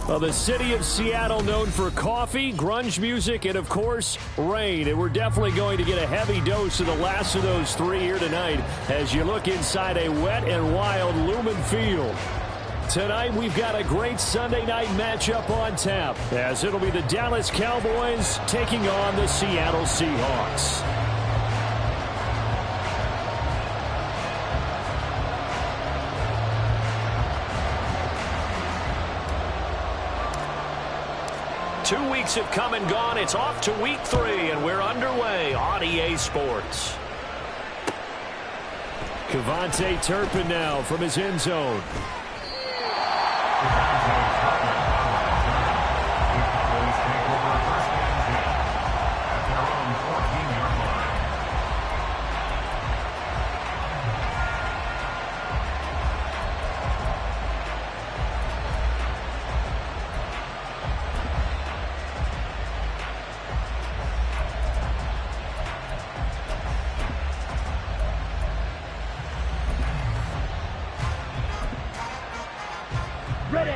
Well, the city of Seattle known for coffee, grunge music, and, of course, rain. And we're definitely going to get a heavy dose of the last of those three here tonight as you look inside a wet and wild Lumen Field. Tonight, we've got a great Sunday night matchup on tap, as it'll be the Dallas Cowboys taking on the Seattle Seahawks. Two weeks have come and gone. It's off to week 3, and we're underway on EA Sports. Cavante Turpin now from his end zone.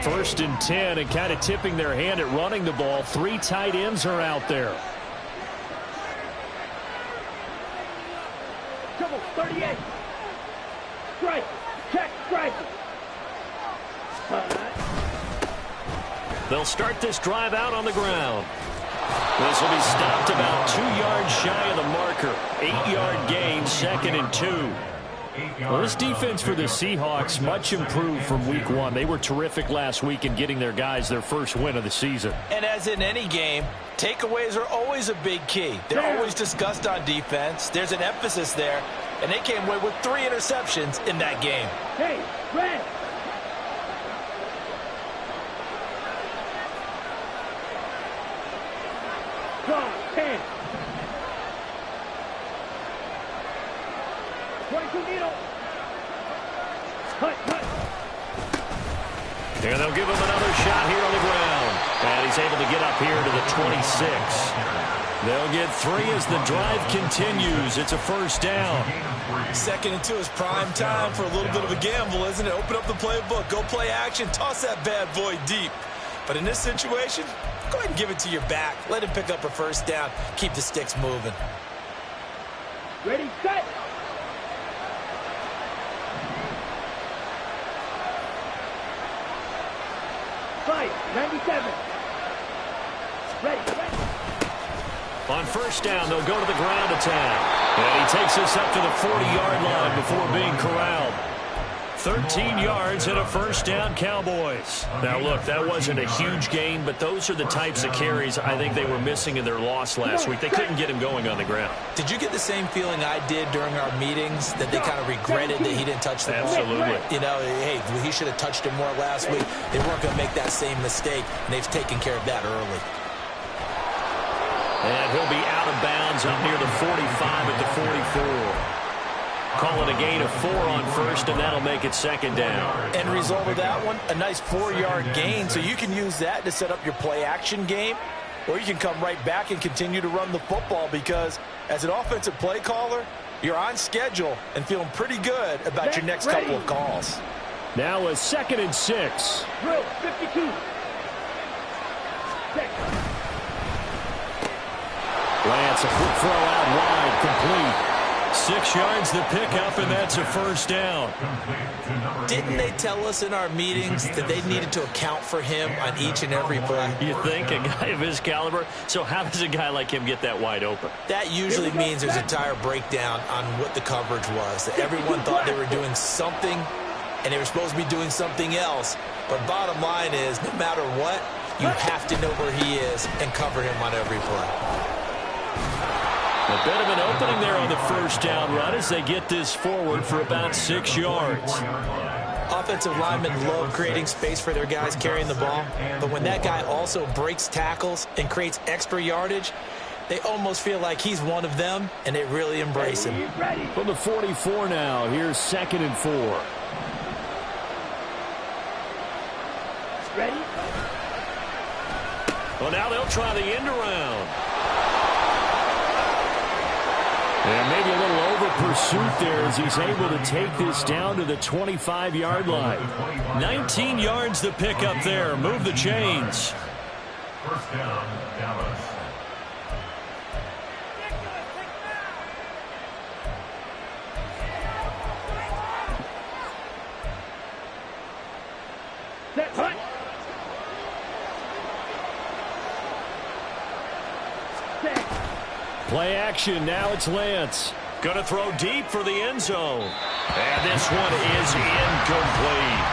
First and 10, and kind of tipping their hand at running the ball. 3 tight ends are out there. Double 38. Strike. Check. Strike. They'll start this drive out on the ground. This will be stopped about 2 yards shy of the marker. 8-yard gain, 2nd and 2. Well, this defense for the Seahawks much improved from week 1. They were terrific last week in getting their guys their first win of the season. And as in any game, takeaways are always a big key. They're always discussed on defense. There's an emphasis there, and they came away with 3 interceptions in that game. Hey, red. Draw, 10. 22 needle. Cut. And they'll give him another shot here on the ground. And he's able to get up here to the 26. They'll get 3 as the drive continues. It's a first down. 2nd and 2 is prime time for a little bit of a gamble, isn't it? Open up the playbook, go play action, toss that bad boy deep. But in this situation, go ahead and give it to your back. Let him pick up a first down. Keep the sticks moving. Ready, set. Fight, 97. Ready. On first down, they'll go to the ground attack. And he takes us up to the 40-yard line before being corralled. 13 yards and a first down, Cowboys. Now, look, that wasn't a huge gain, but those are the types of carries I think they were missing in their loss last week. They couldn't get him going on the ground. Did you get the same feeling I did during our meetings, that they kind of regretted that he didn't touch the ball? Absolutely. You know, hey, he should have touched him more last week. They weren't going to make that same mistake, and they've taken care of that early. And he'll be out of bounds up near the 45 at the 44. Call it a gain of 4 on first, and that'll make it 2nd down. End result of that one, a nice 4-yard gain, so you can use that to set up your play-action game, or you can come right back and continue to run the football because, as an offensive play caller, you're on schedule and feeling pretty good about your next couple of calls. Now a 2nd and 6. Drill, 52. Lance, a quick throw out wide, complete. 6 yards the pickup, and that's a first down. Didn't they tell us in our meetings that they needed to account for him on each and every play? You think, a guy of his caliber? So how does a guy like him get that wide open? That usually means there's a tire breakdown on what the coverage was. That everyone thought they were doing something, and they were supposed to be doing something else. But bottom line is, no matter what, you have to know where he is and cover him on every play. A bit of an opening there on the first down run as they get this forward for about 6 yards. Offensive linemen love creating space for their guys carrying the ball, but when that guy also breaks tackles and creates extra yardage, they almost feel like he's one of them, and they really embrace him. From the 44 now, here's 2nd and 4. Ready? Well, now they'll try the end around. And maybe a little pursuit there as he's able to take this down to the 25-yard line. 19 yards to pick up there. Move the chains. First down, Dallas. Set, hut. Set. Play action. Now it's Lance. Going to throw deep for the end zone. And this one is incomplete.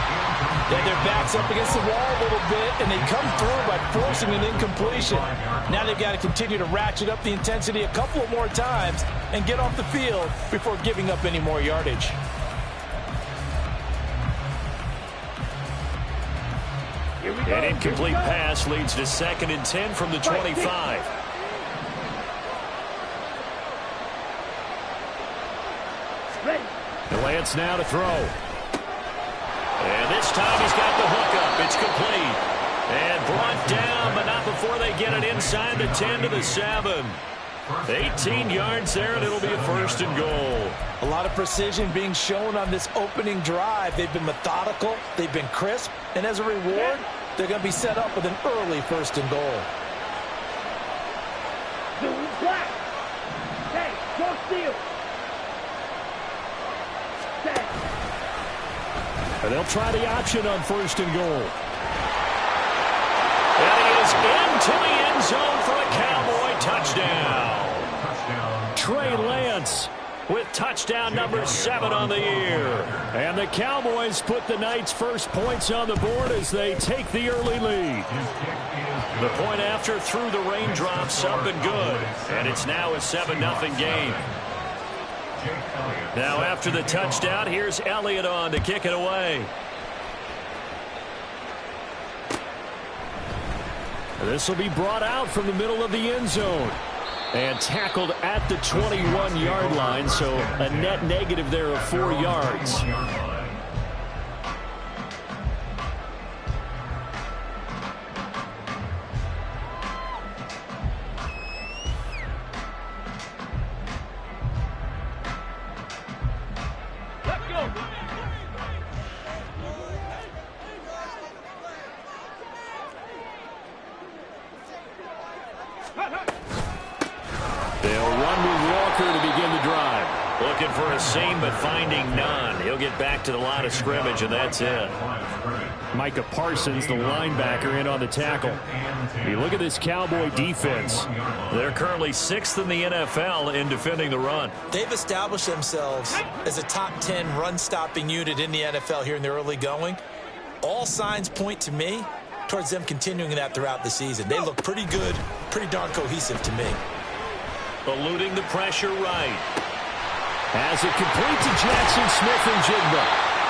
Then their back's up against the wall a little bit, and they come through by forcing an incompletion. Now they've got to continue to ratchet up the intensity a couple of more times and get off the field before giving up any more yardage. An incomplete pass leads to 2nd and 10 from the 25. Ready. Lance now to throw. And this time he's got the hook up. It's complete. And brought down, but not before they get it inside the 10 to the 7. 18 yards there, and it'll be a 1st and goal. A lot of precision being shown on this opening drive. They've been methodical, they've been crisp, and as a reward, they're going to be set up with an early 1st and goal. Zoom black. Hey, don't steal. Set. And they'll try the option on 1st and goal. And he is into the end zone for a Cowboy touchdown. Trey Lance with touchdown number 7 on the year. And the Cowboys put the night's first points on the board as they take the early lead. The point after through the raindrops up and good. And it's now a 7-0 game. Now after the touchdown, here's Elliott on to kick it away. This will be brought out from the middle of the end zone. And tackled at the 21-yard line, so a net negative there of 4 yards. Let's go. They'll run with Walker to begin the drive. Looking for a seam, but finding none. He'll get back to the line of scrimmage, and that's it. Micah Parsons, the linebacker, in on the tackle. You look at this Cowboy defense. They're currently 6th in the NFL in defending the run. They've established themselves as a top 10 run-stopping unit in the NFL here in the early going. All signs point to me towards them continuing that throughout the season. They look pretty good, pretty darn cohesive to me. Eluding the pressure right. As it complete to Jackson Smith and Jigba.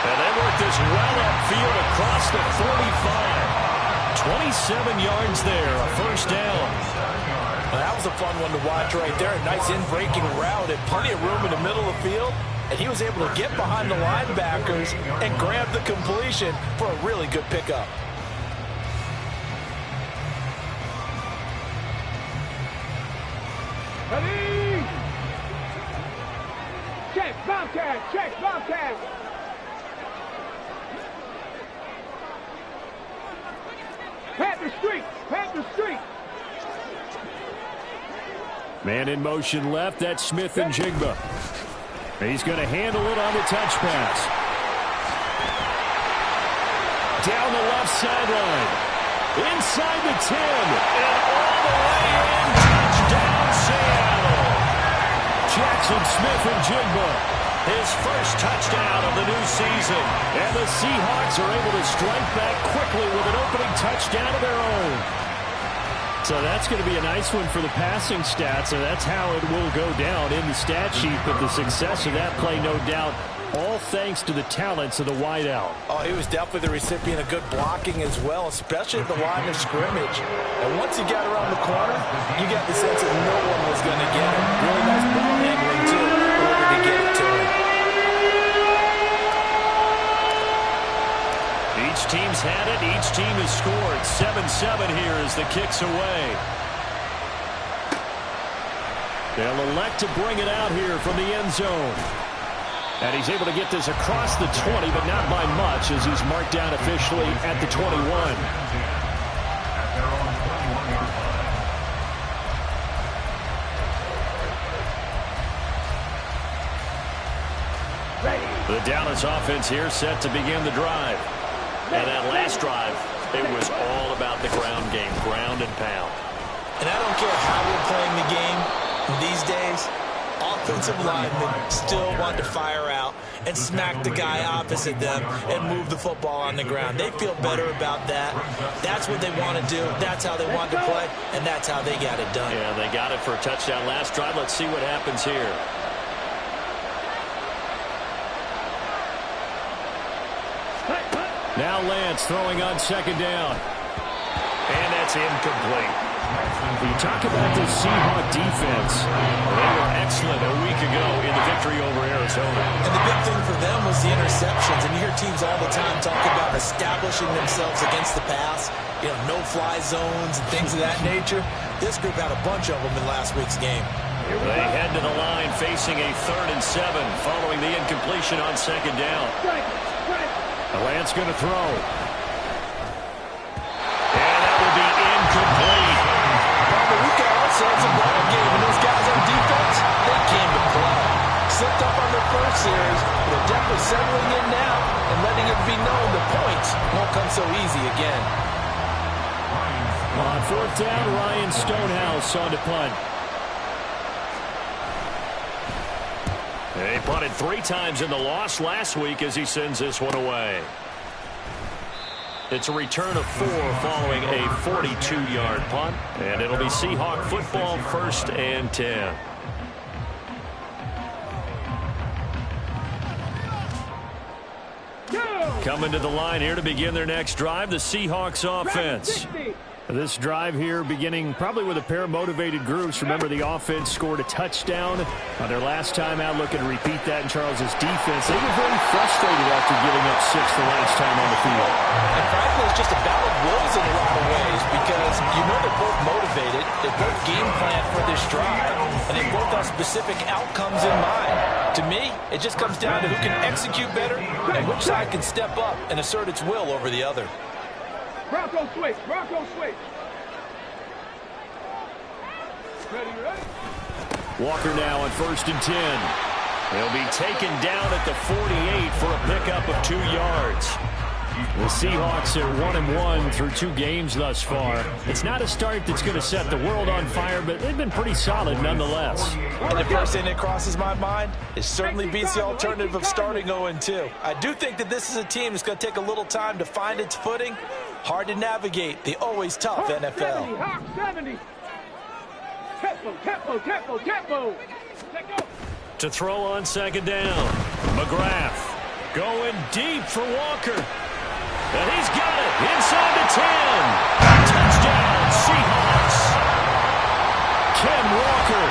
And they work this well upfield across the 45. 27 yards there, a 1st down. Well, that was a fun one to watch right there. A nice in-breaking route and plenty of room in the middle of the field. And he was able to get behind the linebackers and grab the completion for a really good pickup. Ready. Check, Bobcat, check, Bobcat. Panther Street, Panther Street. Man in motion left, that's Smith and Jigba. He's going to handle it on the touch pass. Down the left sideline. Inside the 10. And all the way in. Touchdown, Seattle. Jackson Smith and Jigba. His first touchdown of the new season. And the Seahawks are able to strike back quickly with an opening touchdown of their own. So that's going to be a nice one for the passing stats, and that's how it will go down in the stat sheet. But the success of that play, no doubt, all thanks to the talents of the wideout. Oh, he was definitely the recipient of good blocking as well, especially at the line of scrimmage. And once he got around the corner, you got the sense that no one was going to get him. Really nice ball handling, too, in order to get it to him. Each team's had it. Each team has scored. 7-7 here as the kick's away. They'll elect to bring it out here from the end zone. And he's able to get this across the 20, but not by much, as he's marked down officially at the 21. The Dallas offense here set to begin the drive. And that last drive, it was all about the ground game, ground and pound. And I don't care how we're playing the game these days, offensive linemen still want to fire out and smack the guy opposite them and move the football on the ground. They feel better about that. That's what they want to do. That's how they want to play, and that's how they got it done. Yeah, they got it for a touchdown last drive. Let's see what happens here. Now Lance throwing on second down. And that's incomplete. You talk about the Seahawks defense. They were excellent a week ago in the victory over Arizona. And the big thing for them was the interceptions. And you hear teams all the time talk about establishing themselves against the pass, no-fly zones and things of that nature. This group had a bunch of them in last week's game. They head to the line facing a 3rd and 7 following the incompletion on second down. Lance going to throw. And that will be incomplete. But we got ourselves a ball game, and those guys on defense, they came to play. Slipped up on their first series, but they're definitely settling in now and letting it be known the points won't come so easy again. On 4th down, Ryan Stonehouse on to punt. They punted 3 times in the loss last week as he sends this one away. It's a return of 4 following a 42-yard punt. And it'll be Seahawk football, 1st and 10. Coming to the line here to begin their next drive, the Seahawks offense. This drive here beginning probably with a pair of motivated groups. Remember, the offense scored a touchdown on their last time out, looking to repeat that in Charles's defense. They were very frustrated after giving up 6 the last time on the field. And frankly, it's just a battle of wills in a lot of ways because they're both motivated, they both game plan for this drive, and they both have specific outcomes in mind. To me, it just comes down to who can execute better and which side can step up and assert its will over the other. Bronco switch. Bronco switch. Ready. Walker now on 1st and 10. He'll be taken down at the 48 for a pickup of 2 yards. The Seahawks are 1-1 through 2 games thus far. It's not a start that's going to set the world on fire, but they've been pretty solid nonetheless. And the first thing that crosses my mind is certainly beats the alternative of starting 0-2. I do think that this is a team that's going to take a little time to find its footing. Hard to navigate the always tough NFL. Hawk 70. Tempo. To throw on second down. McGrath going deep for Walker. And he's got it inside the 10. Touchdown, Seahawks. Ken Walker,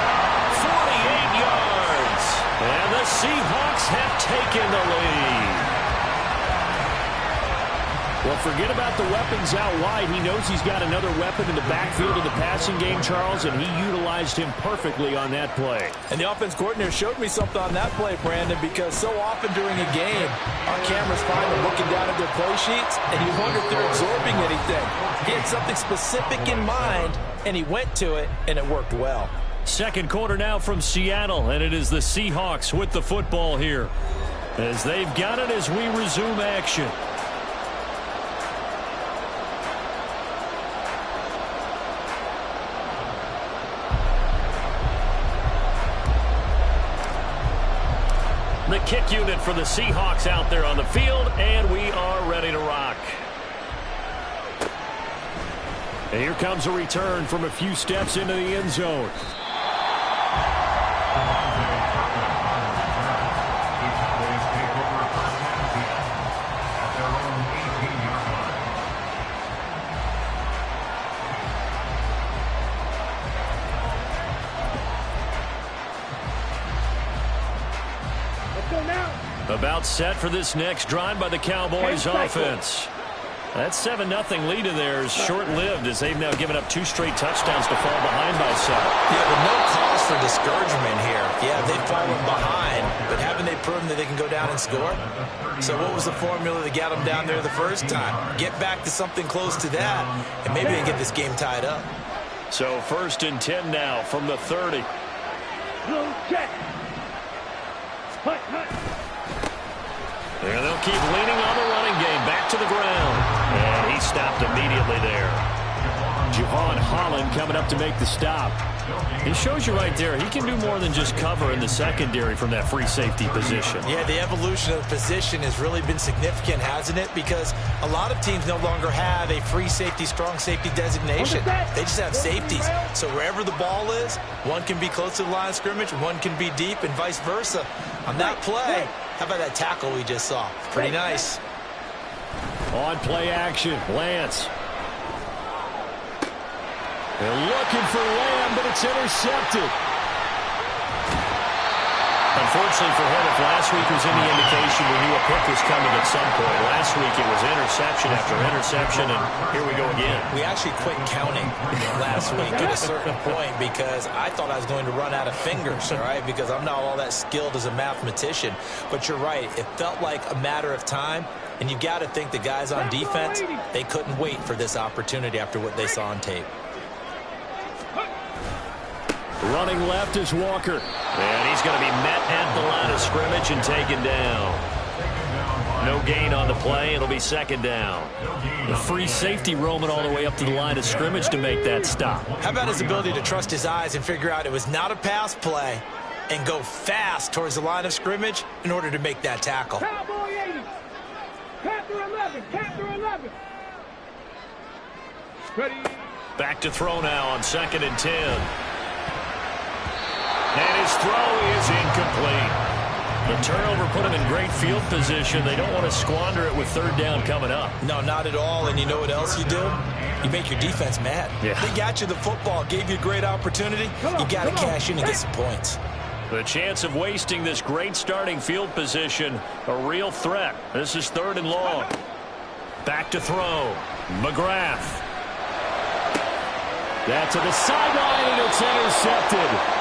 48 yards. And the Seahawks have taken the lead. Well, forget about the weapons out wide. He knows he's got another weapon in the backfield of the passing game, Charles, and he utilized him perfectly on that play. And the offense coordinator showed me something on that play, Brandon, because so often during a game, our cameras find them looking down at their play sheets, and you wonder if they're absorbing anything. He had something specific in mind, and he went to it, and it worked well. Second quarter now from Seattle, and it is the Seahawks with the football here, as they've got it as we resume action. The kick unit for the Seahawks out there on the field, and we are ready to rock. And here comes a return from a few steps into the end zone. About set for this next drive by the Cowboys offense. That 7-0 lead of theirs short-lived as they've now given up 2 straight touchdowns to fall behind by 7. Yeah, but no cause for discouragement here. Yeah, they've fallen behind, but haven't they proven that they can go down and score? So what was the formula that got them down there the first time? Get back to something close to that, and maybe they get this game tied up. So 1st and 10 now from the 30. Check. Hut, hut. And they'll keep leaning on the running game. Back to the ground. And he stopped immediately there. Javon Holland coming up to make the stop. He shows you right there, he can do more than just cover in the secondary from that free safety position. Yeah, the evolution of the position has really been significant, hasn't it? Because a lot of teams no longer have a free safety, strong safety designation. They just have safeties. So wherever the ball is, one can be close to the line of scrimmage, one can be deep, and vice versa. On that play, how about that tackle we just saw? Pretty nice. On play action, Lance. They're looking for Lamb, but it's intercepted. Unfortunately for him, if last week was any indication, we knew a pick was coming at some point. Last week it was interception after interception, and here we go again. We actually quit counting last week at a certain point because I thought I was going to run out of fingers, all right, because I'm not all that skilled as a mathematician. But you're right, it felt like a matter of time, and you got to think the guys on defense, they couldn't wait for this opportunity after what they saw on tape. Running left is Walker. And he's going to be met at the line of scrimmage and taken down. No gain on the play. It'll be 2nd down. The free safety roaming all the way up to the line of scrimmage to make that stop. How about his ability to trust his eyes and figure out it was not a pass play and go fast towards the line of scrimmage in order to make that tackle. Cowboy 80. Panther 11. Panther 11. Ready. Back to throw now on 2nd and 10. And his throw is incomplete. The turnover put him in great field position. They don't want to squander it with 3rd down coming up. No, not at all. And you know what else you do? You make your defense mad. Yeah. They got you the football, gave you a great opportunity. You got to cash in and get some points. The chance of wasting this great starting field position, a real threat. This is 3rd and long. Back to throw. McGrath. That to the sideline, and it's intercepted.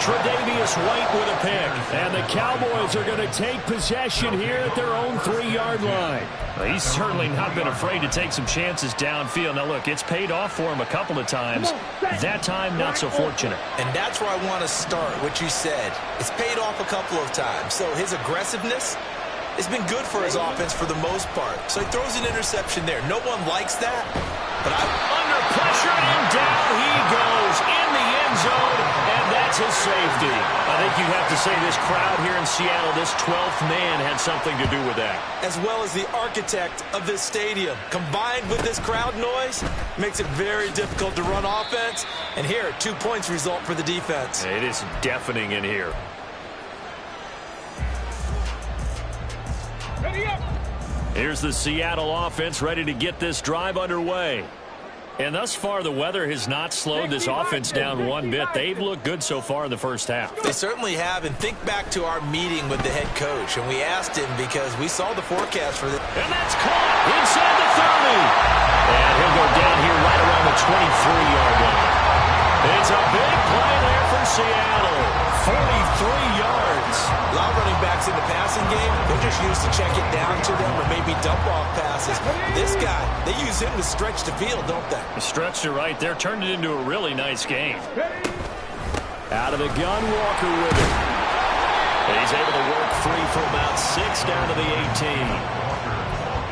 Tre'Davious White with a pick. And the Cowboys are going to take possession here at their own 3-yard line. Well, he's certainly not been afraid to take some chances downfield. Now, look, it's paid off for him a couple of times. That time, not so fortunate. And that's where I want to start, what you said. It's paid off a couple of times. So his aggressiveness has been good for his offense for the most part. So he throws an interception there. No one likes that. But under pressure, and down he goes in the end zone, and that's his safety. I think you have to say this crowd here in Seattle, this 12th man had something to do with that. As well as the architect of this stadium, combined with this crowd noise, makes it very difficult to run offense. And here, 2 points result for the defense. It is deafening in here. Ready up. Here's the Seattle offense ready to get this drive underway. And thus far, the weather has not slowed this offense down one bit. They've looked good so far in the first half. They certainly have. And think back to our meeting with the head coach. And we asked him because we saw the forecast for this. And that's caught inside the 30. And he'll go down here right around the 23-yard line. It's a big play there for Seattle. 43 yards. A lot of running backs in the passing game, they're just used to check it down to them or maybe dump off passes. This guy, they use him to stretch the field, don't they? Stretched it right there, turned it into a really nice game. Out of the gun, Walker with it. He's able to work free for about 6 down to the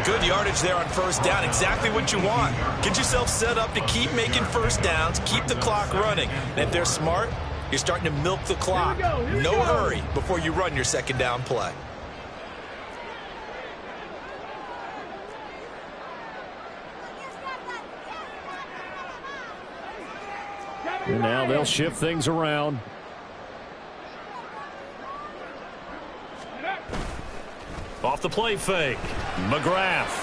18. Good yardage there on 1st down, exactly what you want. Get yourself set up to keep making 1st downs, keep the clock running. And if they're smart, you're starting to milk the clock. No hurry before you run your 2nd down play. And now they'll shift things around. Off the play fake. McGrath.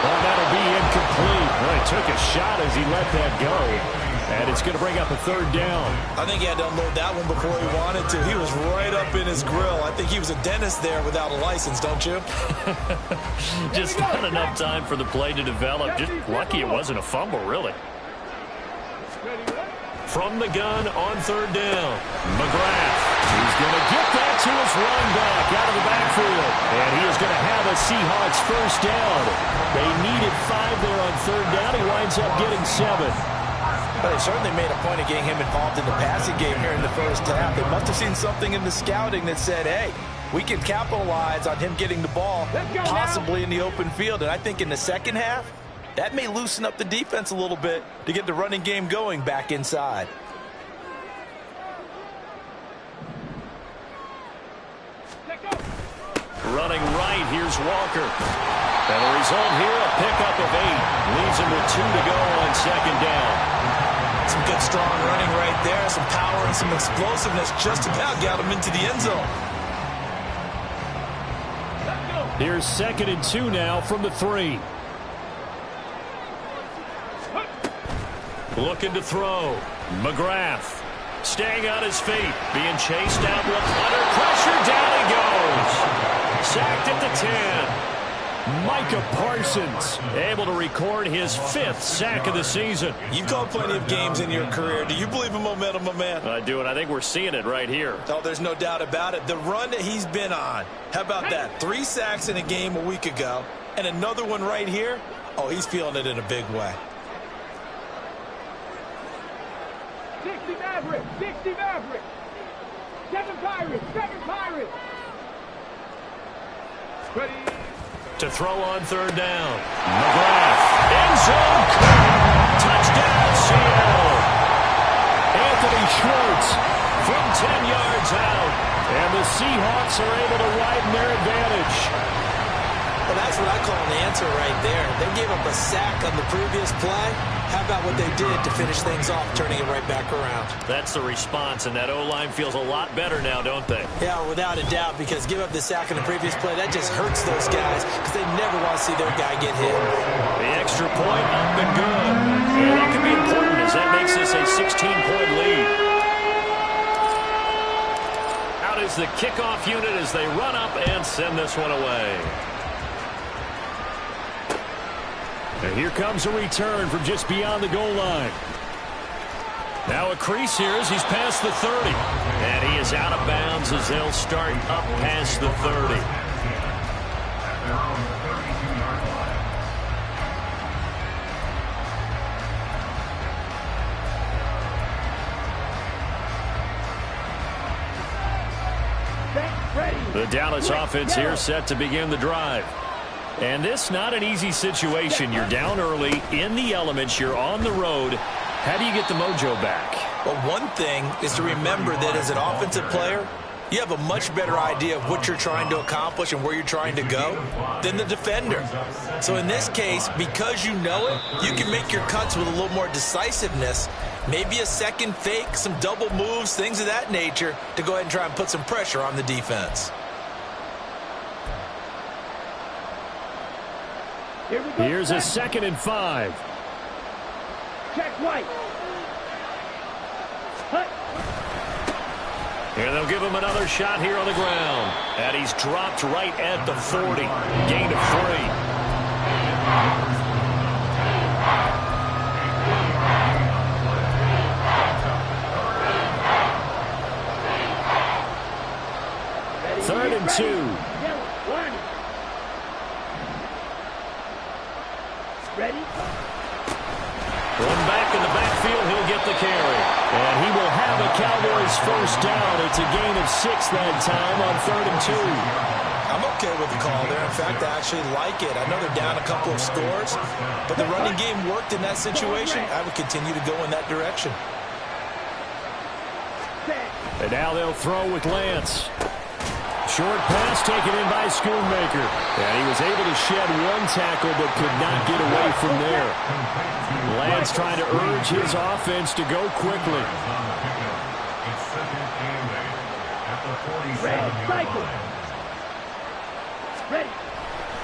Well, that'll be incomplete. Well, he took a shot as he let that go. And it's going to bring up a third down. I think he had to unload that one before he wanted to. He was right up in his grill. I think he was a dentist there without a license, don't you? Just not enough time for the play to develop. Just lucky it wasn't a fumble, really. From the gun on third down, McGrath. He's going to get that to his run back out of the backfield. And he is going to have a Seahawks first down. They needed 5 there on third down. He winds up getting 7. But they certainly made a point of getting him involved in the passing game here in the first half. They must have seen something in the scouting that said, hey, we can capitalize on him getting the ball, possibly in the open field. And I think in the second half, that may loosen up the defense a little bit to get the running game going back inside. Running right, here's Walker. And the result here, a pickup of 8. Leaves him with 2 to go on second down. Some good, strong running right there. Some power and some explosiveness just about got him into the end zone. Here's 2nd and 2 now from the 3. Looking to throw. McGrath staying on his feet. Being chased out. Under pressure. Down he goes. Sacked at the 10. Micah Parsons able to record his 5th sack of the season. You've called plenty of games in your career. Do you believe in momentum, my man? I do, and I think we're seeing it right here. Oh, there's no doubt about it. The run that he's been on. How about that? 3 sacks in a game a week ago, and another one right here. Oh, he's feeling it in a big way. 60 Mavericks, 60 Mavericks. 7 Pirates, 7 Pirates. Ready. To throw on third down. McGrath. End zone. Touchdown, Seattle. Anthony Schwartz from 10 yards out. And the Seahawks are able to widen their advantage. Well, that's what I call an answer right there. They gave up a sack on the previous play. How about what they did to finish things off, turning it right back around? That's the response, and that O-line feels a lot better now, don't they? Yeah, without a doubt, because give up the sack on the previous play, that just hurts those guys because they never want to see their guy get hit. The extra point up and good. And that could be important as that makes this a 16-point lead. Out is the kickoff unit as they run up and send this one away. And here comes a return from just beyond the goal line. Now a crease here as he's past the 30. And he is out of bounds as they'll start up past the 30. The Dallas offense here set to begin the drive. And this not an easy situation. You're down early, in the elements, you're on the road. How do you get the mojo back? Well, one thing is to remember that as an offensive player, you have a much better idea of what you're trying to accomplish and where you're trying to go than the defender. So in this case, because you know it, you can make your cuts with a little more decisiveness, maybe a second fake, some double moves, things of that nature, to go ahead and try and put some pressure on the defense. Here's a 2nd and 5. Check White. And they'll give him another shot here on the ground. And he's dropped right at the 40. Gain of 3. 3rd and 2. Ready? One back in the backfield, he'll get the carry. And he will have a Cowboys first down. It's a gain of 6 that time on 3rd and 2. I'm okay with the call there. In fact, I actually like it. I know they're down a couple of scores, but the running game worked in that situation. I would continue to go in that direction. And now they'll throw with Lance. Short pass taken in by Schoonmaker. And he was able to shed one tackle but could not get away from there. Lance trying to urge his offense to go quickly.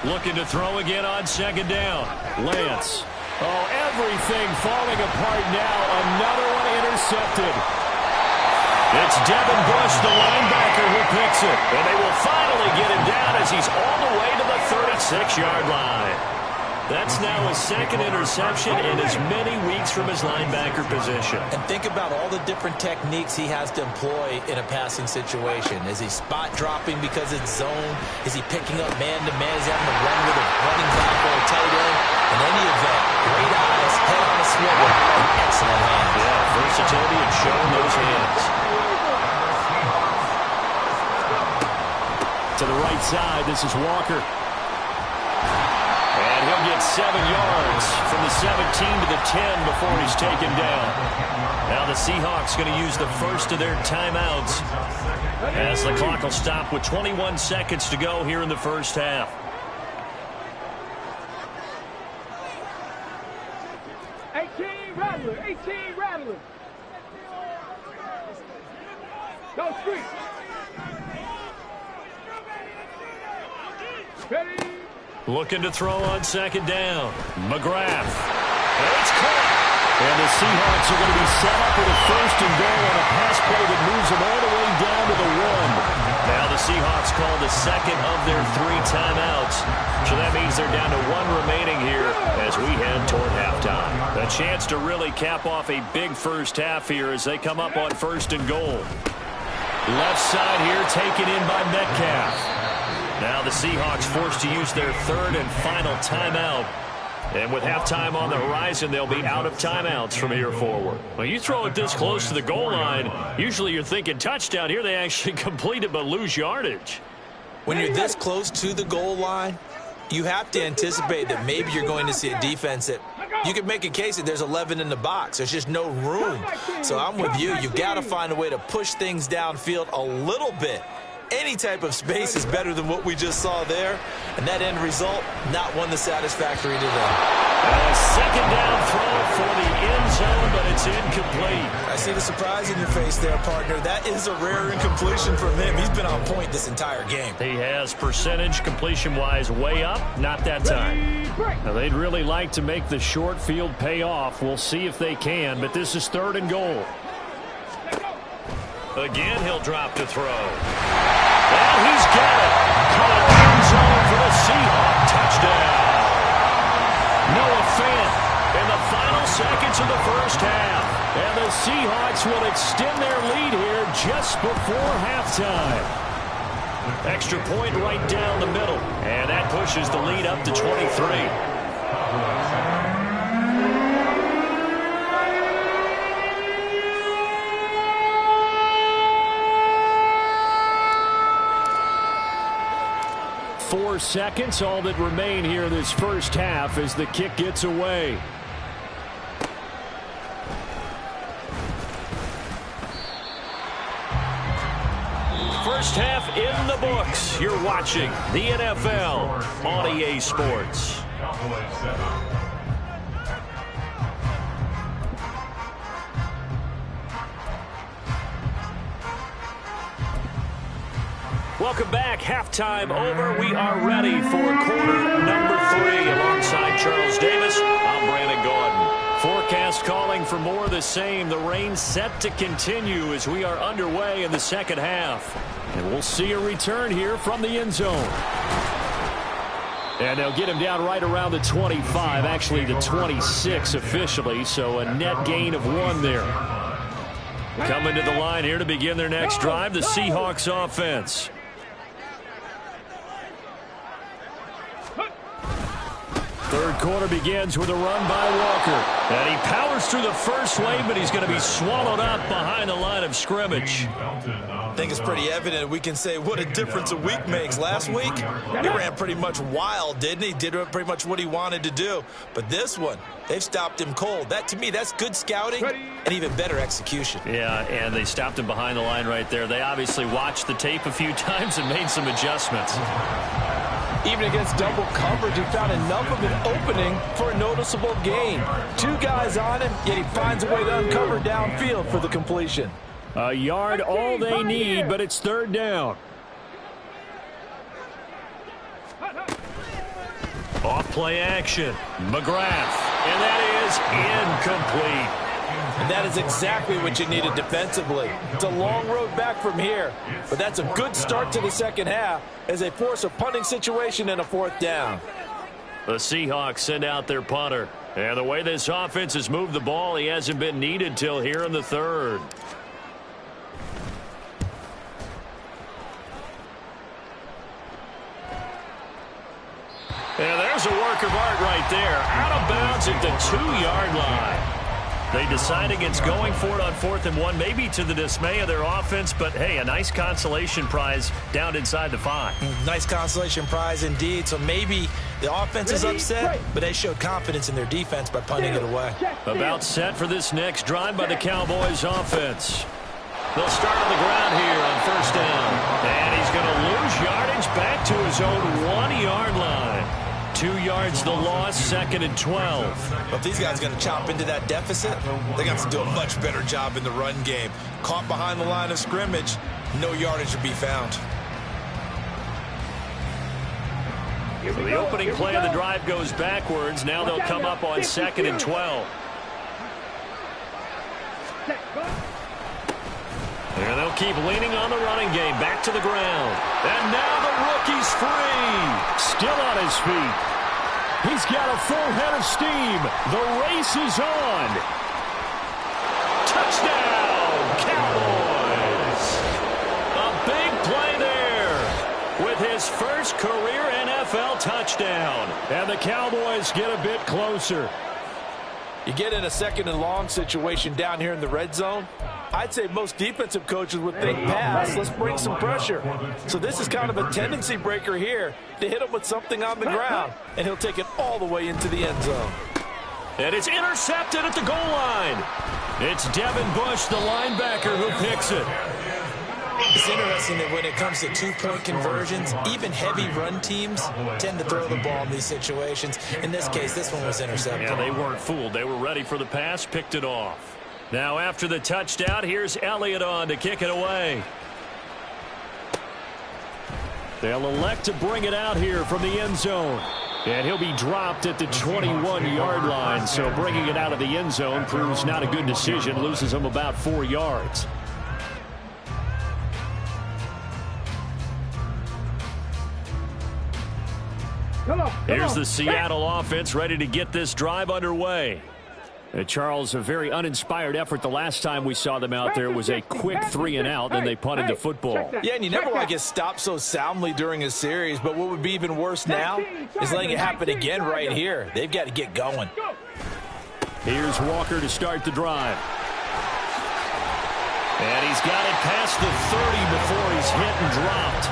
Looking to throw again on 2nd down. Lance Oh, everything falling apart now. Another one intercepted. It's Devin Bush, the linebacker, who picks it. And they will finally get him down as he's all the way to the 36-yard line. That's now his second interception in as many weeks from his linebacker position. And think about all the different techniques he has to employ in a passing situation. Is he spot dropping because it's zone? Is he picking up man-to-man? Is he having to run with a running back or a tight end? In any event, great eyes, head on a swivel, and excellent hands. Yeah, versatility and showing those hands. To the right side, this is Walker. And he'll get 7 yards from the 17 to the 10 before he's taken down. Now the Seahawks going to use the first of their timeouts as the clock will stop with 21 seconds to go here in the first half. Rattler. Go street. Ready. Looking to throw on second down. McGrath. And it's caught. And the Seahawks are going to be set up with a first and goal on a pass play that moves them all the way down to the 1. Now the Seahawks call the second of their 3 timeouts. So that means they're down to 1 remaining here as we head toward halftime. A chance to really cap off a big first half here as they come up on first and goal. Left side here taken in by Metcalf. Now the Seahawks forced to use their 3rd and final timeout. And with halftime on the horizon, they'll be out of timeouts from here forward. Well, you throw it this close to the goal line, usually you're thinking touchdown. Here they actually complete it but lose yardage. When you're this close to the goal line, you have to anticipate that maybe you're going to see a defense that you could make a case that there's 11 in the box. There's just no room. So I'm with you. You've got to find a way to push things downfield a little bit. Any type of space is better than what we just saw there. And that end result, not one that's satisfactory to them. A second down throw for the end zone, but it's incomplete. I see the surprise in your face there, partner. That is a rare incompletion from him. He's been on point this entire game. He has percentage completion-wise way up, not that time. Now, they'd really like to make the short field pay off. We'll see if they can, but this is 3rd and goal. Again, he'll drop to throw. And he's got it. Caught end zone for the Seahawk touchdown. Noah Fant in the final seconds of the first half. And the Seahawks will extend their lead here just before halftime. Extra point right down the middle. And that pushes the lead up to 23. 4 seconds, all that remain here this first half as the kick gets away. First half in the books. You're watching the NFL on EA Sports. Welcome back. Halftime over. We are ready for quarter number 3. Alongside Charles Davis, I'm Brandon Gordon. Forecast calling for more of the same. The rain set to continue as we are underway in the second half. And we'll see a return here from the end zone. And they'll get him down right around the 25, actually the 26 officially, so a net gain of 1 there. Coming to the line here to begin their next drive, the Seahawks offense. Third quarter begins with a run by Walker. And he powers through the first wave, but he's going to be swallowed up behind the line of scrimmage. I think it's pretty evident we can say what a difference a week makes. Last week, he ran pretty much wild, didn't he? Did pretty much what he wanted to do. But this one, they've stopped him cold. That, to me, that's good scouting and even better execution. Yeah, and they stopped him behind the line right there. They obviously watched the tape a few times and made some adjustments. Even against double coverage, he found enough of an opening for a noticeable gain. 2 guys on him, yet he finds a way to uncover downfield for the completion. A yard, all they need, but it's 3rd down. Off play action. McGrath. And that is incomplete. And that is exactly what you needed defensively. It's a long road back from here, but that's a good start to the second half as they force a punting situation and a fourth down. The Seahawks send out their punter. And the way this offense has moved the ball, he hasn't been needed till here in the third. And there's a work of art right there. Out of bounds at the 2-yard line. They decide against going for it on 4th and 1, maybe to the dismay of their offense, but hey, a nice consolation prize down inside the 5. Nice consolation prize indeed. So maybe the offense is upset, but they showed confidence in their defense by punting it away. About set for this next drive by the Cowboys offense. They'll start on the ground here on 1st down. And he's going to lose yardage back to his own 1-yard line. 2 yards the loss, 2nd and 12. But if these guys are going to chop into that deficit, they got to do a much better job in the run game. Caught behind the line of scrimmage, no yardage to be found. So the opening play of the drive goes backwards. Now they'll come up on 2nd and 12. And they'll keep leaning on the running game. Back to the ground. And now the rookie's free. Still on his feet. He's got a full head of steam. The race is on. Touchdown, Cowboys. A big play there with his first career NFL touchdown. And the Cowboys get a bit closer. You get in a 2nd and long situation down here in the red zone. I'd say most defensive coaches would think pass. Let's bring some pressure. So this is kind of a tendency breaker here to hit him with something on the ground. And he'll take it all the way into the end zone. And it's intercepted at the goal line. It's Devin Bush, the linebacker, who picks it. It's interesting that when it comes to 2-point conversions, even heavy run teams tend to throw the ball in these situations. In this case, this one was intercepted. Yeah, they weren't fooled. They were ready for the pass, picked it off. Now after the touchdown, here's Elliott on to kick it away. They'll elect to bring it out here from the end zone. And he'll be dropped at the 21-yard line. So bringing it out of the end zone proves not a good decision. Loses him about 4 yards. Here's the Seattle offense ready to get this drive underway. Charles, a very uninspired effort the last time we saw them out there was a quick 3-and-out, then they punted the football. Yeah, and you never want to get stopped so soundly during a series, but what would be even worse now is letting it happen again right here. They've got to get going. Here's Walker to start the drive. And he's got it past the 30 before he's hit and dropped.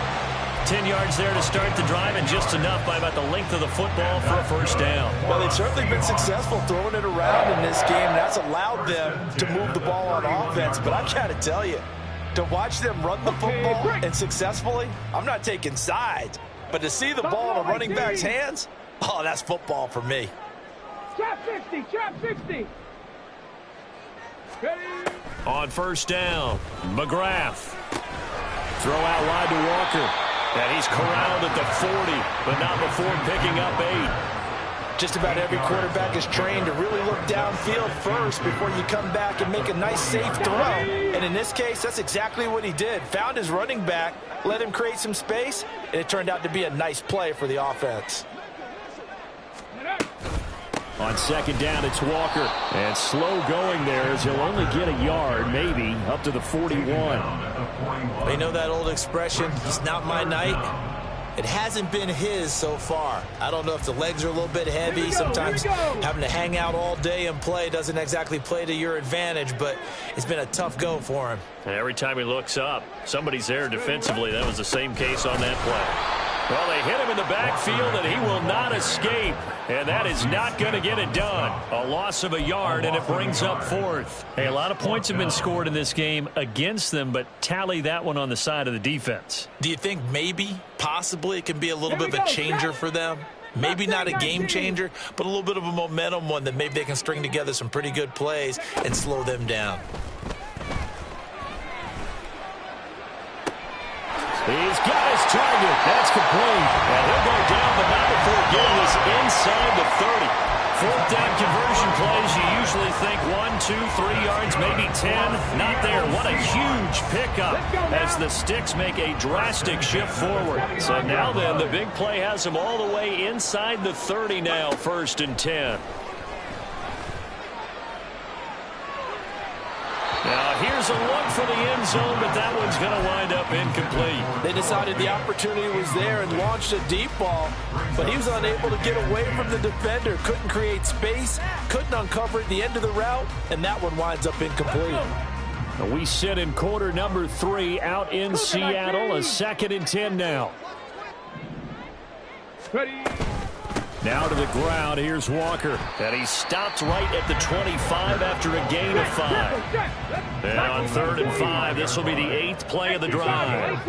10 yards there to start the drive, and just enough by about the length of the football for a first down. Well, they've certainly been successful throwing it around in this game. That's allowed them to move the ball on offense. But I've got to tell you, to watch them run the football and successfully, I'm not taking sides. But to see the ball in a running back's hands, oh, that's football for me. Trap 60, trap 60. On first down, McGrath. Throw out wide to Walker. And he's corralled at the 40, but not before picking up 8. Just about every quarterback is trained to really look downfield first before you come back and make a nice, safe throw. And in this case, that's exactly what he did. Found his running back, let him create some space, and it turned out to be a nice play for the offense. On second down, it's Walker. And slow going there as he'll only get a yard, maybe, up to the 41. You know that old expression, it's not my night? It hasn't been his so far. I don't know if the legs are a little bit heavy. Sometimes having to hang out all day and play doesn't exactly play to your advantage, but it's been a tough go for him. And every time he looks up, somebody's there defensively. That was the same case on that play. Well, they hit him in the backfield, and he will not escape. And that is not going to get it done. A loss of a yard, and it brings up 4th. Hey, a lot of points have been scored in this game against them, but tally that one on the side of the defense. Do you think maybe, possibly, it can be a little bit of a changer for them? Maybe not a game changer, but a little bit of a momentum one that maybe they can string together some pretty good plays and slow them down. He's got his target. That's complete. And he'll go down, but not before getting this inside the 30. 4th down conversion plays 2, 3 yards, maybe 10. Not there. What a huge pickup as the Sticks make a drastic shift forward. So now then, the big play has them all the way inside the 30 now, 1st and 10. Now, here's a look for the end zone, but that one's going to wind up incomplete. They decided the opportunity was there and launched a deep ball, but he was unable to get away from the defender, couldn't create space, couldn't uncover at the end of the route, and that one winds up incomplete. We sit in quarter number 3 out in Seattle, a 2nd and 10 now. Ready. Now to the ground, here's Walker. And he stopped right at the 25 after a gain of 5. And on 3rd and 5, this will be the 8th play of the drive.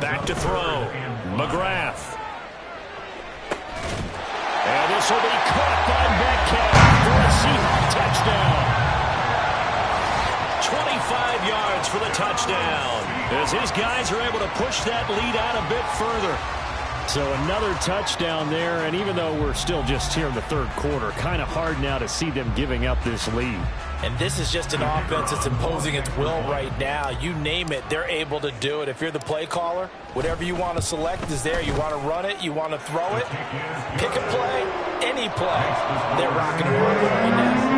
Back to throw. McGrath. And this will be caught by Metcalf for a Seahawks touchdown. 25 yards for the touchdown. As his guys are able to push that lead out a bit further. So another touchdown there, and even though we're still just here in the 3rd quarter, kind of hard now to see them giving up this lead. And this is just an offense that's imposing its will right now. You name it, they're able to do it. If you're the play caller, whatever you want to select is there. You want to run it, you want to throw it, pick a play, any play. They're rocking and rolling right now.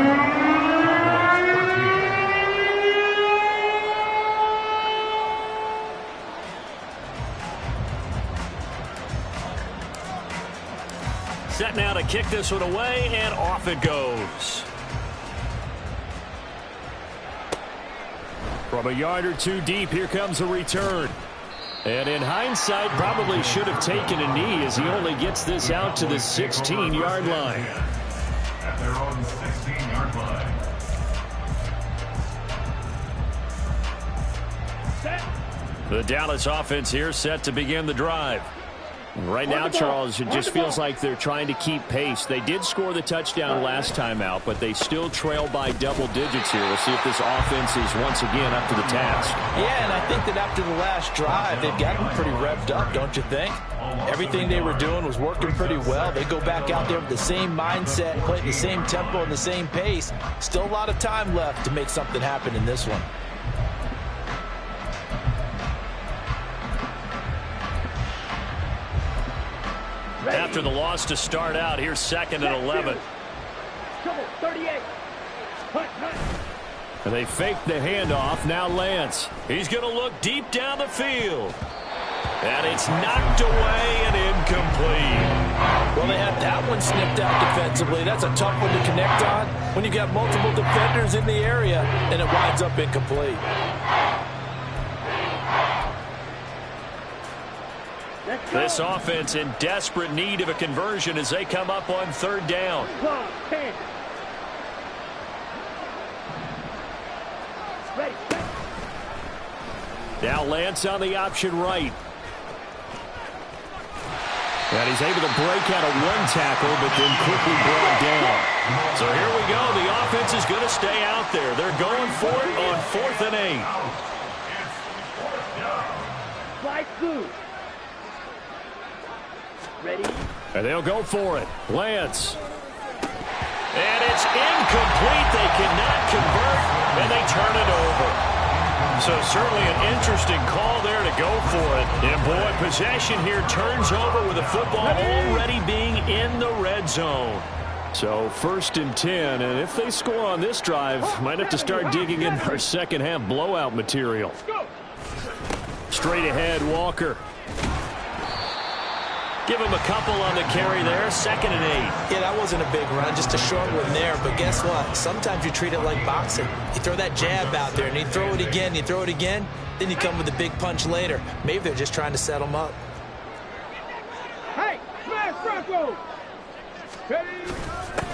Set now to kick this one away, and off it goes. From a yard or 2 deep, here comes a return. And in hindsight, probably should have taken a knee as he only gets this out to the 16-yard line. At their own 16-yard line. The Dallas offense here set to begin the drive. Right now, Charles, it just feels like they're trying to keep pace. They did score the touchdown last time out, but they still trail by double digits here. We'll see if this offense is once again up to the task. Yeah, and I think that after the last drive, they've gotten pretty revved up, don't you think? Everything they were doing was working pretty well. They go back out there with the same mindset, play at the same tempo and the same pace. Still a lot of time left to make something happen in this one. After the loss to start out, here's 2nd and 11. 38. And they fake the handoff. Now Lance. He's going to look deep down the field. And it's knocked away and incomplete. Well, they had that one snipped out defensively. That's a tough one to connect on when you got multiple defenders in the area, and it winds up incomplete. This offense in desperate need of a conversion as they come up on 3rd down. Now Lance on the option right. And he's able to break out of 1 tackle, but then quickly brought down. So here we go. The offense is going to stay out there. They're going for it on 4th and 8. Fly through. Ready? And they'll go for it. Lance. And it's incomplete. They cannot convert, and they turn it over. So certainly an interesting call there to go for it. And boy, possession here turns over with the football already being in the red zone. So 1st and 10, and if they score on this drive, might have to start digging in our second half blowout material. Straight ahead, Walker. Give him a couple on the carry there. 2nd and 8. Yeah, that wasn't a big run, just a short one there. But guess what? Sometimes you treat it like boxing. You throw that jab out there, and you throw it again, you throw it again, then you come with a big punch later. Maybe they're just trying to set them up. Hey, smash Bronco!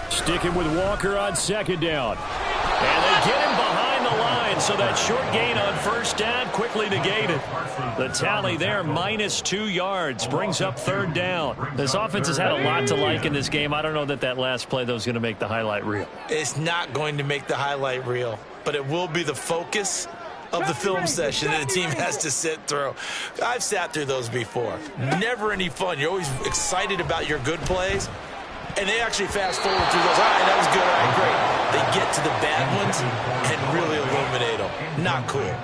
Sticking with Walker on 2nd down. And they get him behind the line, so that short gain on 1st down quickly negated. The tally there, -2 yards, brings up 3rd down. This offense has had a lot to like in this game. I don't know that that last play, though, is going to make the highlight reel. It's not going to make the highlight reel, but it will be the focus of the film session that the team has to sit through. I've sat through those before. Never any fun. You're always excited about your good plays, and they actually fast forward through those. All right, that was good. All right, great. They get to the bad guys and really illuminate them. Not cool.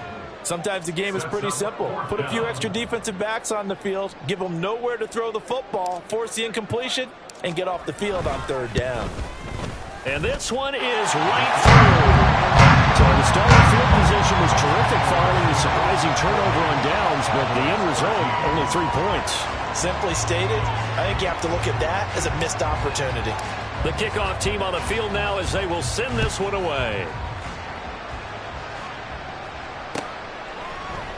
Sometimes the game is pretty simple. Put a few extra defensive backs on the field, give them nowhere to throw the football, force the incompletion, and get off the field on third down. And this one is right through. So the starting field position was terrific following the surprising turnover on downs, but the end result, only 3 points. Simply stated, I think you have to look at that as a missed opportunity. The kickoff team on the field now as they will send this one away.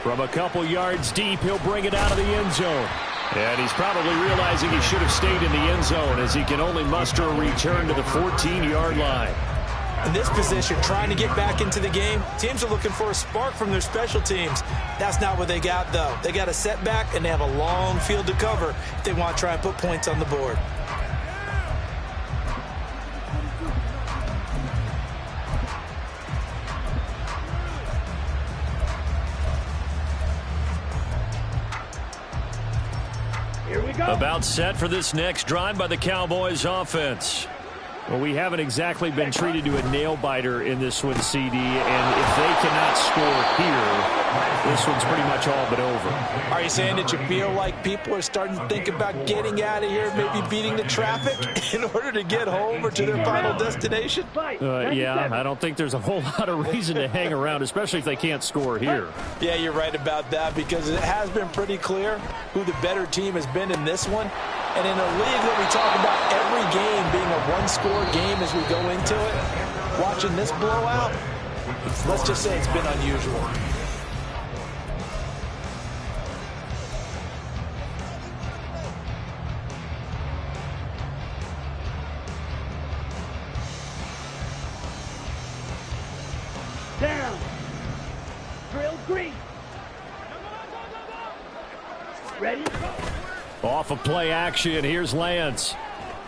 From a couple yards deep, he'll bring it out of the end zone. And he's probably realizing he should have stayed in the end zone as he can only muster a return to the 14-yard line. In this position, trying to get back into the game, teams are looking for a spark from their special teams. That's not what they got, though. They got a setback, and they have a long field to cover if they want to try and put points on the board. About set for this next drive by the Cowboys offense. Well, we haven't exactly been treated to a nail-biter in this one, CD, and if they cannot score here, this one's pretty much all but over. Are you saying that you feel like people are starting to think about getting out of here, maybe beating the traffic in order to get home or to their final destination? Yeah, I don't think there's a whole lot of reason to hang around, especially if they can't score here. Yeah, you're right about that because it has been pretty clear who the better team has been in this one. And in a league that we talk about every game being a one-score game as we go into it, watching this blowout, let's just say it's been unusual. Down. Drill green. Ready? Off of play action, here's Lance.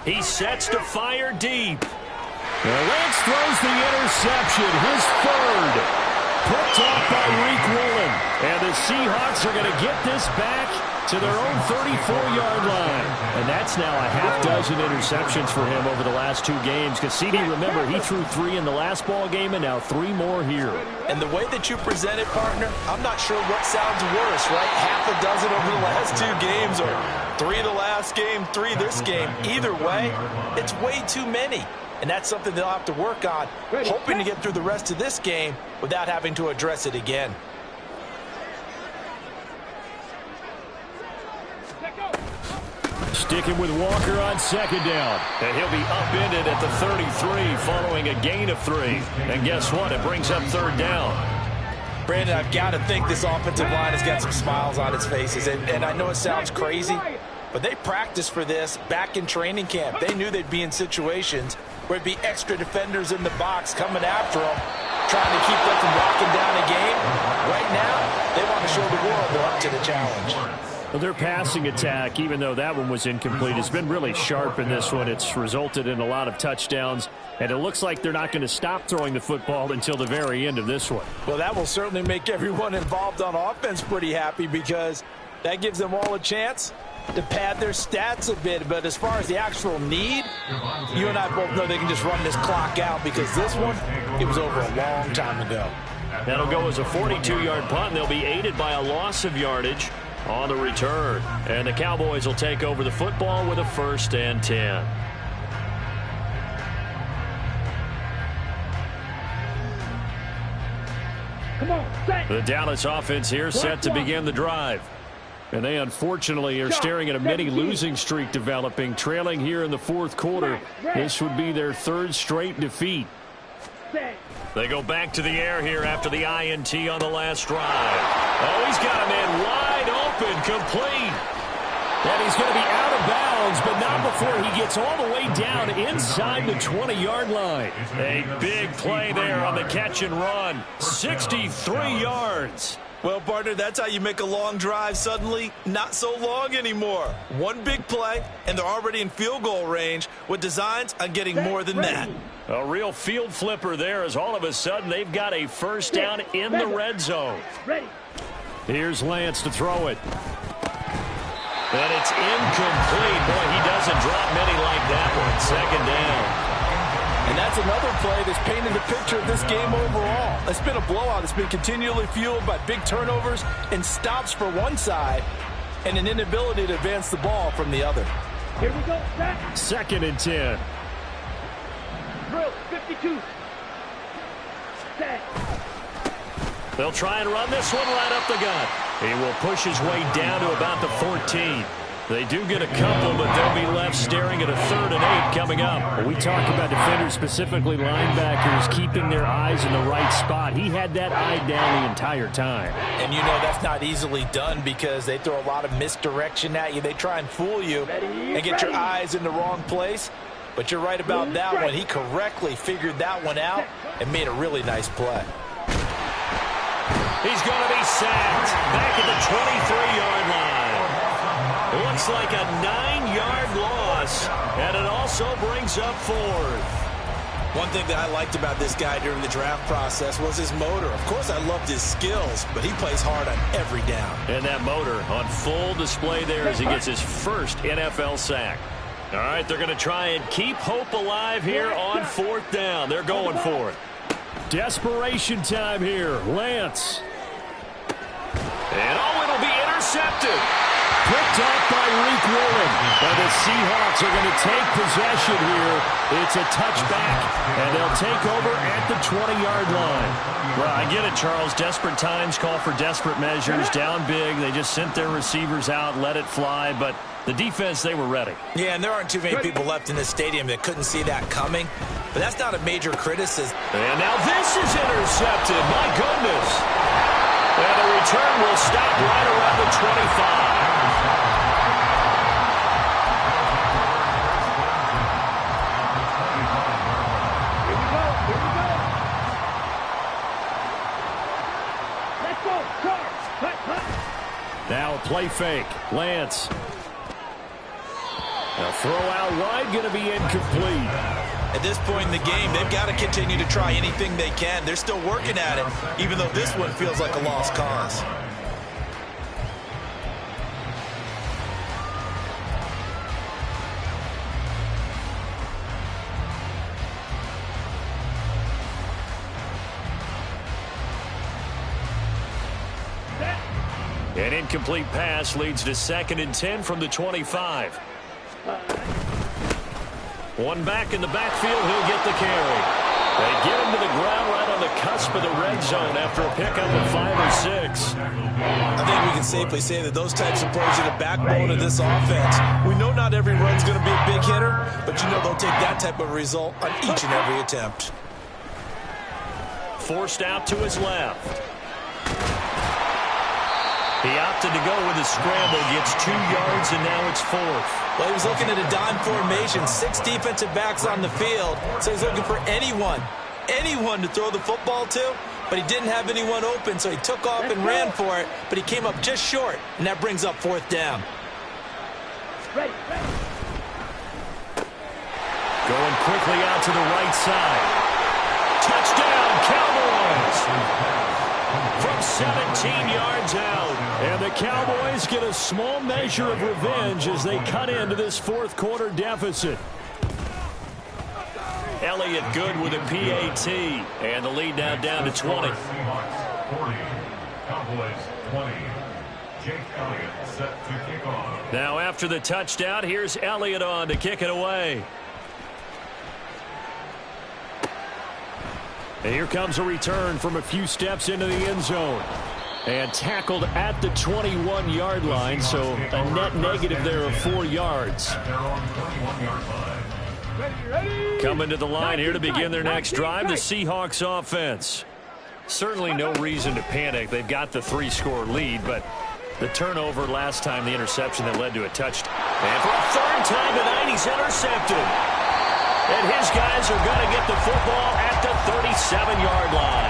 He sets to fire deep. Lance throws the interception, his third. Picked off by Reek Woolen. And the Seahawks are going to get this back to their own 34-yard line. And that's now a half dozen interceptions for him over the last 2 games. Because, CD, remember, he threw 3 in the last ball game and now 3 more here. And the way that you present it, partner, I'm not sure what sounds worse, right? Half a dozen over the last 2 games or 3 the last game, 3 this game. Either way, it's way too many. And that's something they'll have to work on, hoping to get through the rest of this game without having to address it again. Sticking with Walker on second down. And he'll be upended at the 33 following a gain of 3. And guess what? It brings up third down. Brandon, I've got to think this offensive line has got some smiles on its faces. And I know it sounds crazy, but they practiced for this back in training camp. They knew they'd be in situations where it'd be extra defenders in the box coming after them, trying to keep them from locking down a game. Right now, they want to show the world they're up to the challenge. Well, their passing attack, even though that one was incomplete, has been really sharp in this one. It's resulted in a lot of touchdowns, and it looks like they're not going to stop throwing the football until the very end of this one. Well, that will certainly make everyone involved on offense pretty happy because that gives them all a chance to pad their stats a bit. But as far as the actual need, you and I both know they can just run this clock out because this one, it was over a long time ago. That'll go as a 42-yard punt, and they'll be aided by a loss of yardage on the return. And the Cowboys will take over the football with a 1st and 10. Come on, set. The Dallas offense here set to begin the drive. And they unfortunately are staring at a mini losing streak developing, trailing here in the 4th quarter. This would be their 3rd straight defeat. They go back to the air here after the INT on the last drive. Oh, he's got him in wide open, complete. And he's going to be out of bounds, but not before he gets all the way down inside the 20-yard line. A big play there on the catch and run. 63 yards. Well, partner, that's how you make a long drive suddenly not so long anymore. One big play, and they're already in field goal range with designs on getting more than that. A real field flipper there as all of a sudden they've got a 1st down in the red zone. Here's Lance to throw it. And it's incomplete. Boy, he doesn't drop many like that one. 2nd down. And that's another play that's painted the picture of this game overall. It's been a blowout. It's been continually fueled by big turnovers and stops for one side and an inability to advance the ball from the other. Here we go, set. 2nd and 10. Drill, 52. Set. They'll try and run this one right up the gut. He will push his way down to about the 14. They do get a couple, but they'll be left staring at a 3rd and 8 coming up. We talk about defenders, specifically linebackers, keeping their eyes in the right spot. He had that eye down the entire time. And you know that's not easily done because they throw a lot of misdirection at you. They try and fool you and get your eyes in the wrong place. But you're right about that one. He correctly figured that one out and made a really nice play. He's going to be sacked back at the 23-yard line. Looks like a 9-yard loss, and it also brings up 4th. One thing that I liked about this guy during the draft process was his motor. Of course, I loved his skills, but he plays hard on every down. And that motor on full display there as he gets his first NFL sack. All right, they're going to try and keep hope alive here on 4th down. They're going for it. Desperation time here. Lance. And it'll be intercepted. Picked off by Reek Willen. And the Seahawks are going to take possession here. It's a touchback, and they'll take over at the 20-yard line. Well, I get it, Charles. Desperate times call for desperate measures. Down big. They just sent their receivers out, let it fly. But the defense, they were ready. Yeah, and there aren't too many people left in this stadium that couldn't see that coming. But that's not a major criticism. And now this is intercepted. My goodness. And the return will stop right around the 25. Now a play fake. Lance. Now throw out wide, going to be incomplete. At this point in the game, they've got to continue to try anything they can. They're still working at it, even though this one feels like a lost cause. An incomplete pass leads to 2nd and 10 from the 25. One back in the backfield, he'll get the carry. They get him to the ground right on the cusp of the red zone after a pickup of 5 or 6. I think we can safely say that those types of plays are the backbone of this offense. We know not every run's going to be a big hitter, but you know they'll take that type of result on each and every attempt. Forced out to his left. He opted to go with a scramble, gets 2 yards, and now it's 4th. Well, he was looking at a dime formation, 6 defensive backs on the field, so he's looking for anyone to throw the football to, but he didn't have anyone open, so he took off and ran for it, but he came up just short, and that brings up 4th down. Going quickly out to the right side. Touchdown, Cowboys! From 17 yards out. And the Cowboys get a small measure of revenge as they cut into this 4th quarter deficit. Elliott good with a PAT. And the lead now down to 20. Seahawks 40, Cowboys 20. Jake Elliott set to kick off. Now after the touchdown, here's Elliott on to kick it away. And here comes a return from a few steps into the end zone. And tackled at the 21-yard line, so a net negative there of 4 yards. Coming to the line here to begin their next drive, the Seahawks offense. Certainly no reason to panic. They've got the 3-score lead, but the turnover last time, the interception that led to a touchdown. And for a 3rd time tonight, he's intercepted. And his guys are going to get the football at the 37-yard line.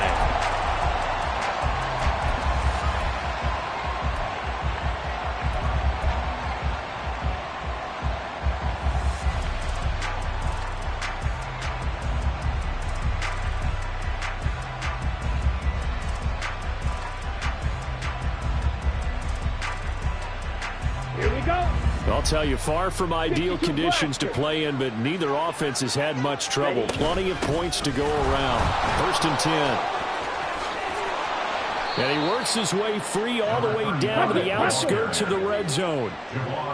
I'll tell you, far from ideal conditions to play in, but neither offense has had much trouble. Plenty of points to go around. 1st and 10. And he works his way free all the way down to the outskirts of the red zone.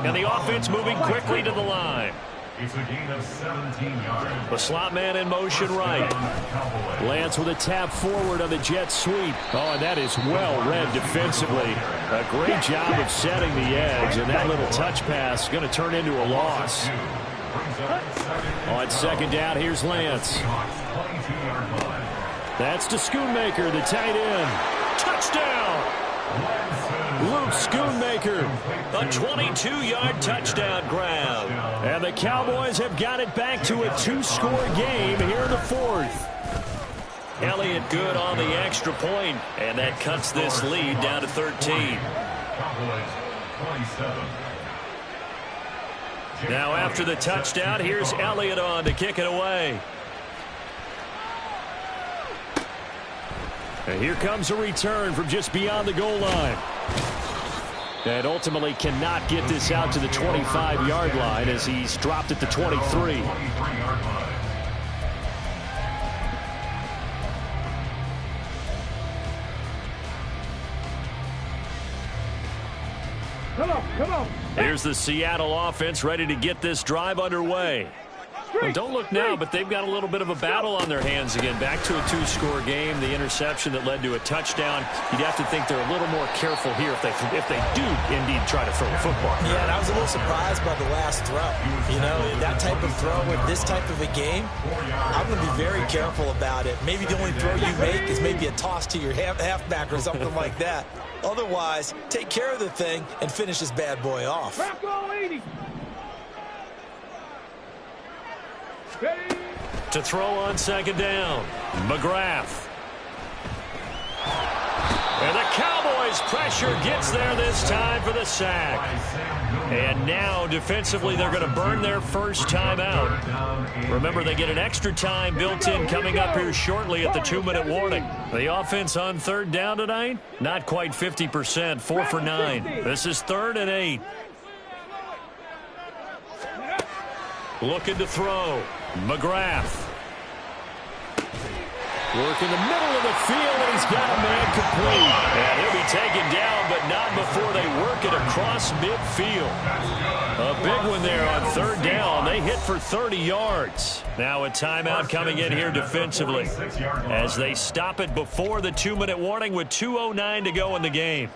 And the offense moving quickly to the line. It's a gain of 17 yards. The slot man in motion right. Lance with a tap forward on the jet sweep. Oh, and that is well read defensively. A great job of setting the edge, and that little touch pass is going to turn into a loss. On 2nd down, here's Lance. That's to Schoonmaker, the tight end. Touchdown! Luke Schoonmaker. A 22-yard touchdown grab. And the Cowboys have got it back to a 2-score game here in the 4th. Elliott good on the extra point, and that cuts this lead down to 13. Cowboys 27. Now after the touchdown, here's Elliott on to kick it away. And here comes a return from just beyond the goal line. And ultimately cannot get this out to the 25-yard line as he's dropped at the 23. Come on. Here's the Seattle offense ready to get this drive underway. Well, don't look now, but they've got a little bit of a battle on their hands again. Back to a 2-score game. The interception that led to a touchdown. You'd have to think they're a little more careful here if they do indeed try to throw the football. Yeah, and I was a little surprised by the last throw. You know, that type of throw with this type of a game, I'm going to be very careful about it. Maybe the only throw you make is maybe a toss to your halfback or something like that. Otherwise, take care of the thing and finish this bad boy off. To throw on 2nd down, McGrath. And the Cowboys pressure gets there this time for the sack. And now defensively they're going to burn their first time out. Remember, they get an extra time built in coming up here shortly at the 2-minute warning. The offense on 3rd down tonight, not quite 50%, 4 for 9. This is 3rd and 8. Looking to throw. McGrath. Work in the middle of the field, and he's got a man complete. And he'll be taken down, but not before they work it across midfield. A big one there on 3rd down. They hit for 30 yards. Now a timeout coming in here defensively as they stop it before the 2-minute warning with 2:09 to go in the game.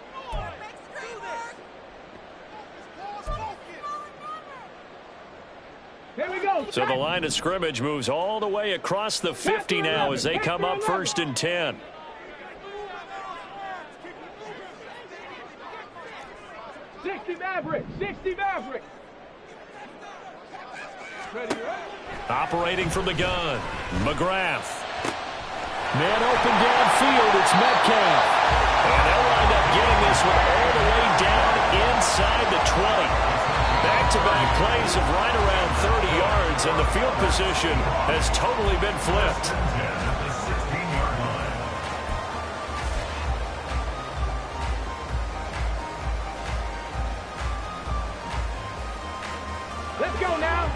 So the line of scrimmage moves all the way across the 50 now as they come up 1st and 10. Operating from the gun, McGrath. Man open downfield, it's Metcalf. And they'll wind up getting this one all the way down inside the 20. Back-to-back plays of right around 30 yards, and the field position has totally been flipped. Let's go now.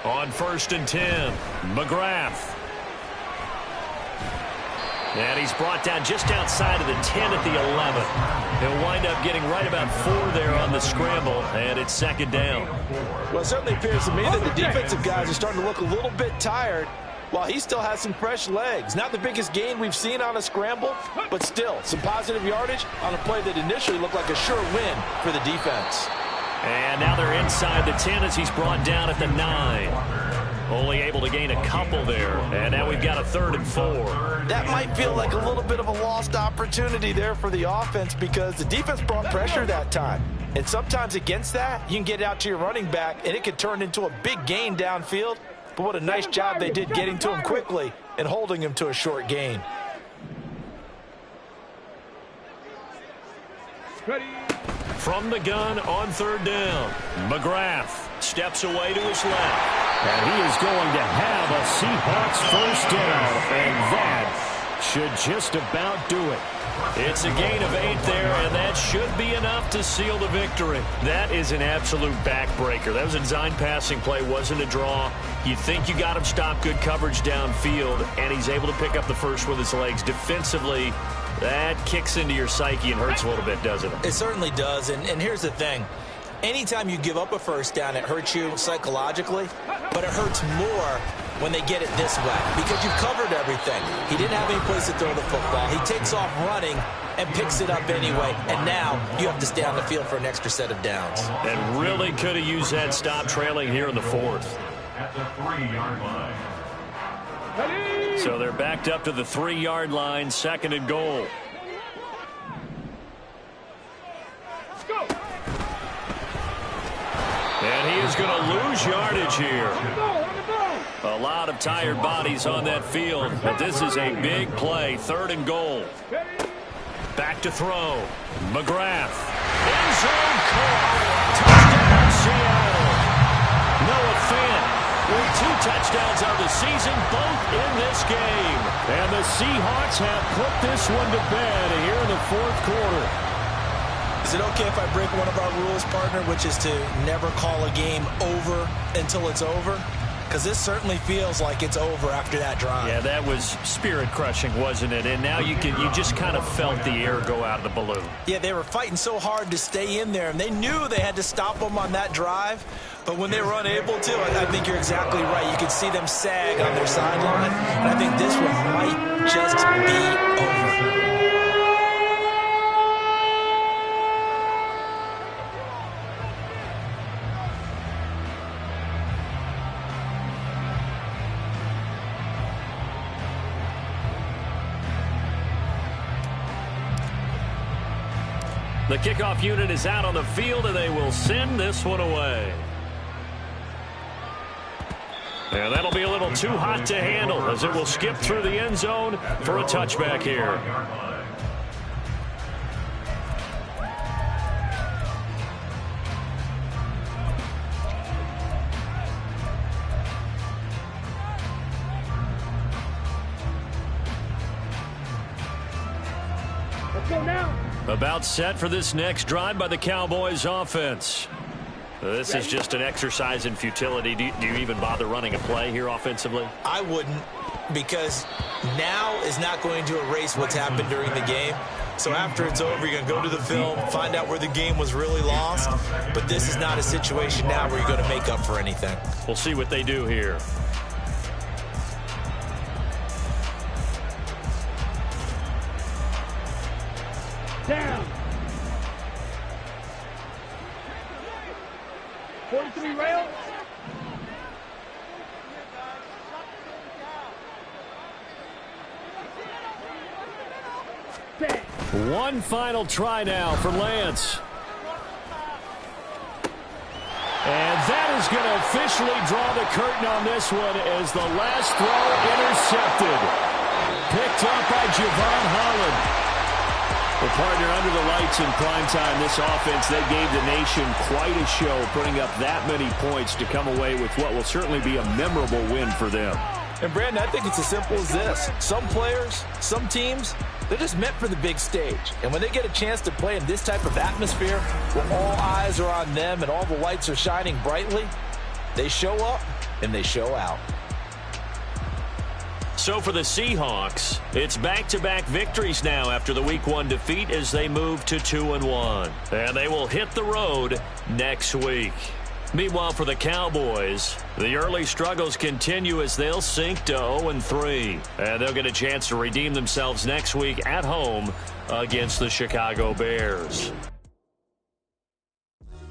On 1st and 10, McGrath. And he's brought down just outside of the 10 at the 11. He'll wind up getting right about 4 there on the scramble, and it's 2nd down. Well, it certainly appears to me that the defensive guys are starting to look a little bit tired while he still has some fresh legs. Not the biggest gain we've seen on a scramble, but still some positive yardage on a play that initially looked like a sure win for the defense. And now they're inside the 10 as he's brought down at the 9. Only able to gain a couple there. And now we've got a 3rd and 4. That might feel like a little bit of a lost opportunity there for the offense because the defense brought pressure that time. And sometimes against that, you can get out to your running back, and it could turn into a big gain downfield. But what a nice job they did getting to him quickly and holding him to a short gain. From the gun on 3rd down, McGrath steps away to his left. And he is going to have a Seahawks first down. And that Should just about do it. It's a gain of 8 there, and that should be enough to seal the victory. That is an absolute backbreaker. That was a design passing play, wasn't a draw. You think you got him stopped, good coverage downfield, and he's able to pick up the first with his legs. Defensively, that kicks into your psyche and hurts a little bit, doesn't it? It certainly does, and here's the thing. Anytime you give up a first down, it hurts you psychologically, but it hurts more when they get it this way because you've covered everything. He didn't have any place to throw the football. He takes off running and picks it up anyway, and now you have to stay on the field for an extra set of downs. And really could have used that stop trailing here in the 4th. At the 3-yard line. So they're backed up to the 3-yard line, 2nd and goal. Let's go. And he is going to lose yardage here. On the ball, on the ball. A lot of tired bodies on that field, but this is a big play. 3rd and goal. Back to throw. McGrath. End zone caught. Touchdown, Seattle. Noah Fant with 2 touchdowns of the season, both in this game. And the Seahawks have put this one to bed here in the 4th quarter. Is it okay if I break one of our rules, partner, which is to never call a game over until it's over? Because this certainly feels like it's over after that drive. Yeah, that was spirit-crushing, wasn't it? And now you just kind of felt the air go out of the balloon. Yeah, they were fighting so hard to stay in there, and they knew they had to stop them on that drive. But when they were unable to, I think you're exactly right. You could see them sag on their sideline, and I think this one might just be over. The kickoff unit is out on the field, and they will send this one away. And that'll be a little too hot to handle as it will skip through the end zone for a touchback here. Let's go now. About set for this next drive by the Cowboys offense. This is just an exercise in futility. Do you even bother running a play here offensively? I wouldn't, because now is not going to erase what's happened during the game. So after it's over, you're going to go to the film, find out where the game was really lost. But this is not a situation now where you're going to make up for anything. We'll see what they do here. Down. 43 rail. One final try now for Lance. And that is going to officially draw the curtain on this one as the last throw intercepted. Picked up by Javon Holland. Well, partner, under the lights in primetime, this offense, they gave the nation quite a show, putting up that many points to come away with what will certainly be a memorable win for them. And, Brandon, I think it's as simple as this. Some players, some teams, they're just meant for the big stage. And when they get a chance to play in this type of atmosphere, where all eyes are on them and all the lights are shining brightly, they show up and they show out. So for the Seahawks, it's back-to-back victories now after the Week 1 defeat as they move to 2-1. And they will hit the road next week. Meanwhile, for the Cowboys, the early struggles continue as they'll sink to 0-3. And they'll get a chance to redeem themselves next week at home against the Chicago Bears.